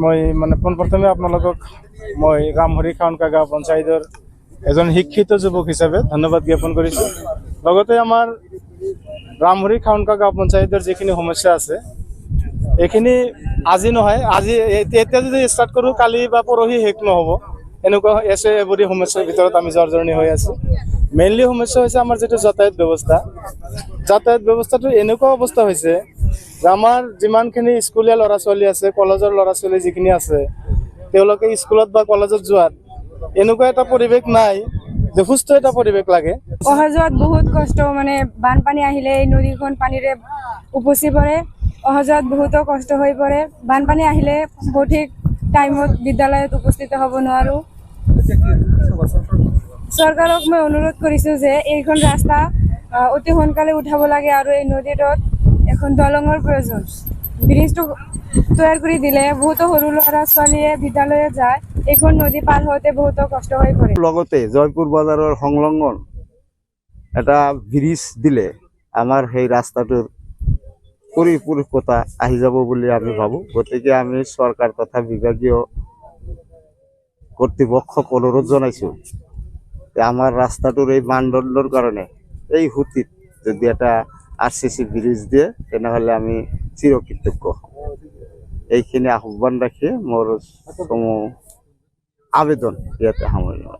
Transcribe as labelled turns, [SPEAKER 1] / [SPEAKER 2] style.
[SPEAKER 1] মই মানে পোনপ্ৰথমে আপোনালোকক মই ৰামহৰি খাউনকা গাঁও পঞ্চায়তৰ এজন শিক্ষিত যুৱক হিচাপে ধন্যবাদ জ্ঞাপন কৰিছোঁ। লগতে আমাৰ ৰামহৰি খাউনকা গাঁও পঞ্চায়তৰ যিখিনি সমস্যা আছে এইখিনি আজি নহয়, আজি এতিয়া যদি ষ্টাৰ্ট কৰোঁ কালি বা পৰহি শেষ নহ'ব। এনেকুৱা এবৰি সমস্যাৰ ভিতৰত আমি জৰ্জৰণি হৈ আছোঁ। মেইনলি সমস্যা হৈছে আমাৰ যিটো যাতায়াত ব্যৱস্থা। যাতায়াত ব্যৱস্থাটো এনেকুৱা অৱস্থা হৈছে যে আমাৰ যিমানখিনি স্কুলীয়া ল'ৰা ছোৱালী আছে, কলেজৰ ল'ৰা ছোৱালী যিখিনি আছে, তেওঁলোকে স্কুলত বা কলেজত যোৱাত এনেকুৱা এটা পৰিৱেশ নাই যে সুস্থ এটা পৰিৱেশ লাগে।
[SPEAKER 2] অহা যোৱাত বহুত কষ্ট, মানে বানপানী আহিলে এই নদীখন পানীৰে উপচি পৰে, অহা যোৱাত বহুতো কষ্ট হৈ পৰে। বানপানী আহিলে সঠিক টাইমত বিদ্যালয়ত উপস্থিত হ'ব নোৱাৰোঁ। চৰকাৰক মই অনুৰোধ কৰিছোঁ যে এইখন ৰাস্তা অতি সোনকালে উঠাব লাগে আৰু এই নদীটোত এখন দলঙৰ প্ৰয়োজন। ব্ৰিজটো তৈয়াৰ কৰি দিলে বহুতো সৰু ল'ৰা ছোৱালীয়ে বিদ্যালয়ত যায়, এইখন নদী পাৰ হওঁতে বহুতো কষ্ট হৈ পৰে।
[SPEAKER 3] লগতে জয়পুৰ বজাৰৰ সংলগ্ন এটা ব্ৰিজ দিলে আমাৰ সেই ৰাস্তাটোৰ পৰিপূৰকতা আহি যাব বুলি আমি ভাবোঁ। গতিকে আমি চৰকাৰ তথা বিভাগীয় কৰ্তৃপক্ষক অনুৰোধ জনাইছোঁ যে আমাৰ ৰাস্তাটোৰ এই মানদণ্ডৰ কাৰণে এই সুতিত যদি এটা RCC ব্ৰিজ দিয়ে তেনেহ'লে আমি চিৰকৃতজ্ঞ। এইখিনি আহ্বান ৰাখি মোৰ আবেদন ইয়াতে সামৰণি।